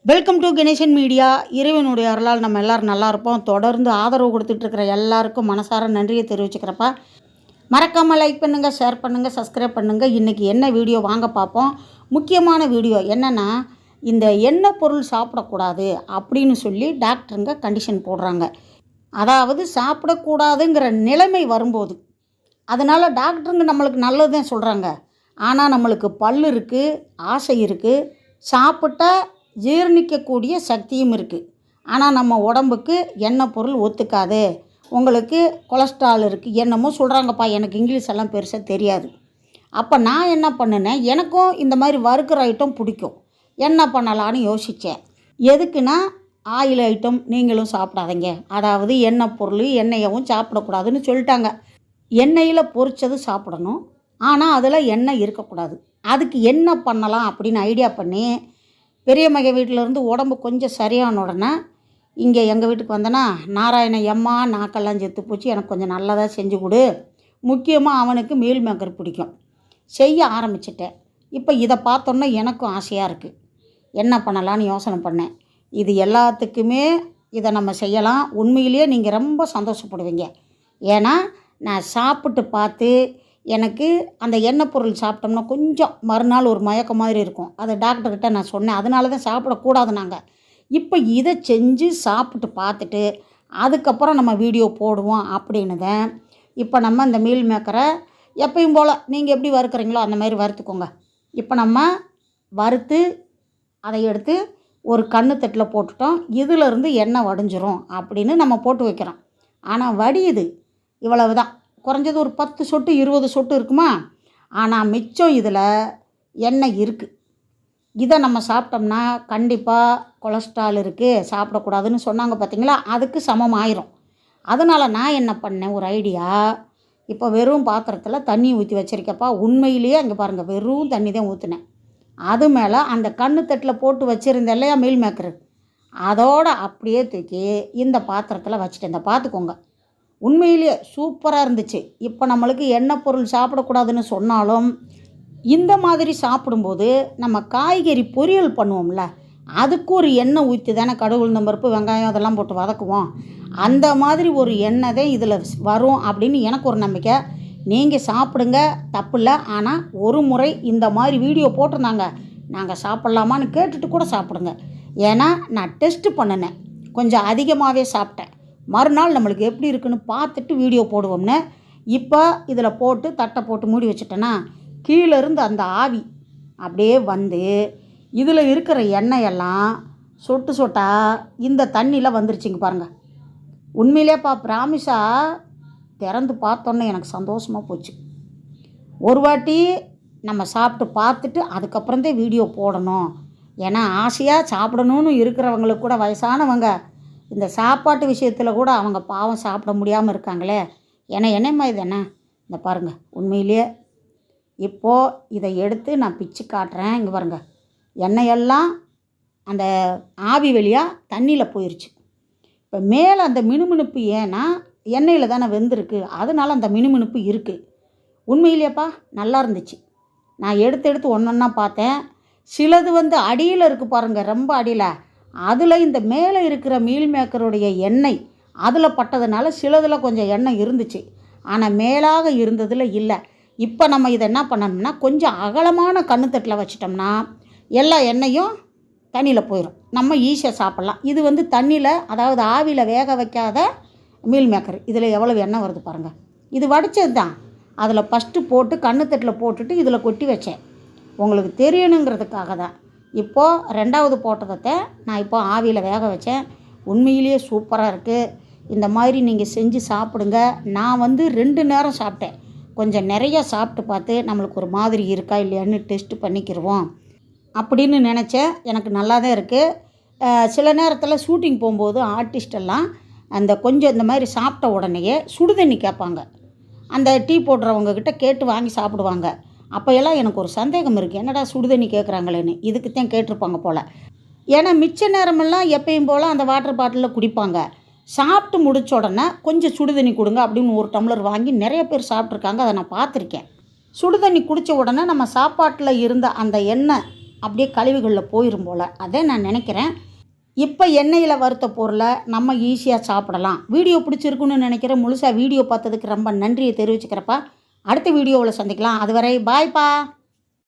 Welcome to Ganesan media. இறைவனுடைய அருளால் நம்ம எல்லோரும் நல்லா இருப்போம். தொடர்ந்து ஆதரவு கொடுத்துட்ருக்கிற எல்லாருக்கும் மனசார நன்றியை தெரிவிச்சுக்கிறப்பா. மறக்காமல் லைக் பண்ணுங்கள், ஷேர் பண்ணுங்கள், சப்ஸ்கிரைப் பண்ணுங்கள். இன்றைக்கி என்ன வீடியோ வாங்க பார்ப்போம். முக்கியமான வீடியோ என்னென்னா, இந்த எண்ணெய் பொருள் சாப்பிடக்கூடாது அப்படின்னு சொல்லி டாக்டருங்க கண்டிஷன் போடுறாங்க. அதாவது சாப்பிடக்கூடாதுங்கிற நிலைமை வரும்போது, அதனால் டாக்டருங்க நம்மளுக்கு நல்லது தான் சொல்கிறாங்க. ஆனால் நம்மளுக்கு பல் இருக்குது, ஆசை இருக்குது, சாப்பிட்டா ஜீரணிக்கக்கூடிய சக்தியும் இருக்குது. ஆனால் நம்ம உடம்புக்கு எண்ணெய் பொருள் ஒத்துக்காது, உங்களுக்கு கொலஸ்ட்ரால் இருக்குது என்னமோ சொல்கிறாங்கப்பா. எனக்கு இங்கிலீஷ் எல்லாம் பெருசாக தெரியாது. அப்போ நான் என்ன பண்ணினேன், எனக்கும் இந்த மாதிரி வறுக்கிற ஐட்டம் பிடிக்கும். என்ன பண்ணலான்னு யோசித்தேன். எதுக்குன்னா, ஆயில் ஐட்டம் நீங்களும் சாப்பிடாதீங்க, அதாவது எண்ணெய் பொருள் எண்ணெயவும் சாப்பிடக்கூடாதுன்னு சொல்லிட்டாங்க. எண்ணெயில் பொரிச்சது சாப்பிடணும், ஆனால் அதில் எண்ணெய் இருக்கக்கூடாது. அதுக்கு என்ன பண்ணலாம் அப்படின்னு ஐடியா பண்ணி, பெரிய மக வீட்டிலேருந்து உடம்பு கொஞ்சம் சரியான உடனே இங்கே எங்கள் வீட்டுக்கு வந்தேன்னா, நாராயண எம்மா நாக்கெல்லாம் செத்து போச்சு, எனக்கு கொஞ்சம் நல்லதாக செஞ்சு கொடு. முக்கியமாக அவனுக்கு மீல் மேக்கர் பிடிக்கும். செய்ய ஆரம்பிச்சிட்டேன். இப்போ இதை பார்த்தோன்னா எனக்கும் ஆசையாக இருக்குது. என்ன பண்ணலான்னு யோசனை பண்ணேன். இது எல்லாத்துக்குமே இதை நம்ம செய்யலாம். உண்மையிலேயே நீங்கள் ரொம்ப சந்தோஷப்படுவீங்க. ஏன்னா நான் சாப்பிட்டு பார்த்து எனக்கு அந்த எண்ணெய் பொருள் சாப்பிட்டோம்னா கொஞ்சம் மறுநாள் ஒரு மயக்கம் மாதிரி இருக்கும். அதை டாக்டர்கிட்ட நான் சொன்னேன். அதனால தான் சாப்பிடக்கூடாது நாங்கள். இப்போ இதை செஞ்சு சாப்பிட்டு பார்த்துட்டு அதுக்கப்புறம் நம்ம வீடியோ போடுவோம் அப்படின்னு தான். இப்போ நம்ம இந்த மீல் மேக்கரை எப்பயும் போல் நீங்கள் எப்படி வறுக்கிறீங்களோ அந்த மாதிரி வறுத்துக்கோங்க. இப்போ நம்ம வறுத்து அதை எடுத்து ஒரு கண்ணு போட்டுட்டோம். இதிலிருந்து எண்ணெய் வடிஞ்சிரும் அப்படின்னு நம்ம போட்டு வைக்கிறோம். ஆனால் வடியுது இவ்வளவு தான். குறைஞ்சது ஒரு 10 சொட்டு 20 சொட்டு இருக்குமா. ஆனால் மிச்சம் இதில் எண்ணெய் இருக்குது. இதை நம்ம சாப்பிட்டோம்னா கண்டிப்பாக கொலஸ்ட்ரால் இருக்குது, சாப்பிடக்கூடாதுன்னு சொன்னாங்க பார்த்தீங்களா, அதுக்கு சமம் ஆயிரும். அதனால் நான் என்ன பண்ணேன், ஒரு ஐடியா. இப்போ வெறும் பாத்திரத்தில் தண்ணி ஊற்றி வச்சுருக்கப்பா. உண்மையிலேயே அங்கே பாருங்கள், வெறும் தண்ணி தான் ஊற்றினேன். அது மேலே அந்த கண்ணு போட்டு வச்சுருந்தேன் இல்லையா மீல் மேக்கரு, அதோடு அப்படியே தூக்கி இந்த பாத்திரத்தில் வச்சுட்டேன். இந்த பார்த்துக்கோங்க, உண்மையிலேயே சூப்பராக இருந்துச்சு. இப்போ நம்மளுக்கு எண்ணெய் பொருள் சாப்பிடக்கூடாதுன்னு சொன்னாலும் இந்த மாதிரி சாப்பிடும்போது நம்ம காய்கறி பொரியல் பண்ணுவோம்ல, அதுக்கு ஒரு எண்ணெய் ஊற்றி தானே கடுகு உளுந்தம் பருப்பு வெங்காயம் அதெல்லாம் போட்டு வதக்குவோம். அந்த மாதிரி ஒரு எண்ணெய் தான் இதில் வரும் அப்படின்னு எனக்கு ஒரு நம்பிக்கை. நீங்கள் சாப்பிடுங்க, தப்பு இல்லை. ஆனால் ஒரு முறை இந்த மாதிரி வீடியோ போட்டிருந்தாங்க, நாங்கள் சாப்பிட்லாமான்னு கேட்டுட்டு கூட சாப்பிடுங்க. ஏன்னா நான் டெஸ்ட்டு பண்ணினேன், கொஞ்சம் அதிகமாகவே சாப்பிட்டேன். மறுநாள் நம்மளுக்கு எப்படி இருக்குன்னு பார்த்துட்டு வீடியோ போடுவோம்னு. இப்போ இதில் போட்டு தட்டை போட்டு மூடி வச்சுட்டேன்னா கீழேருந்து அந்த ஆவி அப்படியே வந்து இதில் இருக்கிற எண்ணெயெல்லாம் சொட்டு சொட்டாக இந்த தண்ணியில் வந்துருச்சுங்க பாருங்கள். உண்மையிலேப்பா ப்ராமிஸாக திறந்து பார்த்தோன்னே எனக்கு சந்தோஷமாக போச்சு. ஒரு வாட்டி நம்ம சாப்பிட்டு பார்த்துட்டு அதுக்கப்புறந்தே வீடியோ போடணும். ஏன்னா ஆசையாக சாப்பிடணும்னு இருக்கிறவங்களுக்கு கூட, வயசானவங்க இந்த சாப்பாட்டு விஷயத்தில் கூட அவங்க பாவம் சாப்பிட முடியாமல் இருக்காங்களே. ஏன்னா என்னம்மா இது என்ன, இந்த பாருங்கள். உண்மையிலேயே இப்போது இதை எடுத்து நான் பிச்சு காட்டுறேன். இங்கே பாருங்கள், எண்ணெயெல்லாம் அந்த ஆவி வழியாக தண்ணியில் போயிடுச்சு. இப்போ மேலே அந்த மினுமினுப்பு ஏன்னா எண்ணெயில் தானே வெந்திருக்கு, அதனால் அந்த மினுமினுப்பு இருக்குது. உண்மையிலேப்பா நல்லா இருந்துச்சு. நான் எடுத்து ஒன்று ஒன்றா பார்த்தேன். சிலது அடியில் இருக்குது பாருங்கள், ரொம்ப அடியில். அதில் இந்த மேலே இருக்கிற மீல் மேக்கருடைய எண்ணெய் அதில் பட்டதுனால சிலதில் கொஞ்சம் எண்ணெய் இருந்துச்சு, ஆனால் மேலாக இருந்ததில் இல்லை. இப்போ நம்ம இதை என்ன பண்ணணும்னா, கொஞ்சம் அகலமான கண்ணுத்தட்டில் வச்சிட்டோம்னா எல்லா எண்ணெயும் தண்ணியில் போயிடும், நம்ம ஈஸியாக சாப்பிட்லாம். இது தண்ணியில், அதாவது ஆவியில் வேக வைக்காத மீல் மேக்கர். இதில் எவ்வளோ எண்ணெய் வருது பாருங்கள். இது வடித்தது தான். அதில் ஃபஸ்ட்டு போட்டு கண்ணுத்தட்டில் போட்டுட்டு இதில் கொட்டி வச்சேன், உங்களுக்கு தெரியணுங்கிறதுக்காக தான். இப்போது ரெண்டாவது போட்டதை நான் இப்போ ஆவியில் வேக வச்சேன். உண்மையிலேயே சூப்பராக இருக்குது. இந்த மாதிரி நீங்கள் செஞ்சு சாப்பிடுங்க. நான் 2 நேரம் சாப்பிட்டேன். கொஞ்சம் நிறையா சாப்பிட்டு பார்த்து நம்மளுக்கு ஒரு மாதிரி இருக்கா இல்லையான்னு டெஸ்ட்டு பண்ணிக்கிடுவோம் அப்படின்னு நினச்சேன். எனக்கு நல்லா தான் இருக்குது. சில நேரத்தில் ஷூட்டிங் போகும்போது ஆர்டிஸ்டெல்லாம் அந்த கொஞ்சம் இந்த மாதிரி சாப்பிட்ட உடனேயே சுடுதண்ணி கேட்பாங்க. அந்த டீ போடுறவங்கக்கிட்ட கேட்டு வாங்கி சாப்பிடுவாங்க. அப்போ எல்லாம் எனக்கு ஒரு சந்தேகம் இருக்குது, என்னடா சுடுதண்ணி கேட்குறாங்களேன்னு. இதுக்கு தான் கேட்டிருப்பாங்க போல். ஏன்னா மிச்ச நேரமெல்லாம் எப்பயும் போல் அந்த வாட்டர் பாட்டிலில் குடிப்பாங்க. சாப்பிட்டு முடிச்ச உடனே கொஞ்சம் சுடுதண்ணி கொடுங்க அப்படின்னு ஒரு டம்ளர் வாங்கி நிறைய பேர் சாப்பிட்ருக்காங்க, அதை நான் பார்த்துருக்கேன். சுடுதண்ணி குடித்த உடனே நம்ம சாப்பாட்டில் இருந்த அந்த எண்ணெய் அப்படியே கழிவுகளில் போயிடும் போல். அதை நான் நினைக்கிறேன். இப்போ எண்ணெயில் வறுத்த பொருளை நம்ம ஈஸியாக சாப்பிடலாம். வீடியோ பிடிச்சிருக்குன்னு நினைக்கிறேன். முழுசாக வீடியோ பார்த்ததுக்கு ரொம்ப நன்றியை தெரிவிச்சுக்கிறப்பா. அடுத்த வீடியோவில் சந்திக்கலாம். அதுவரை பாய்ப்பா.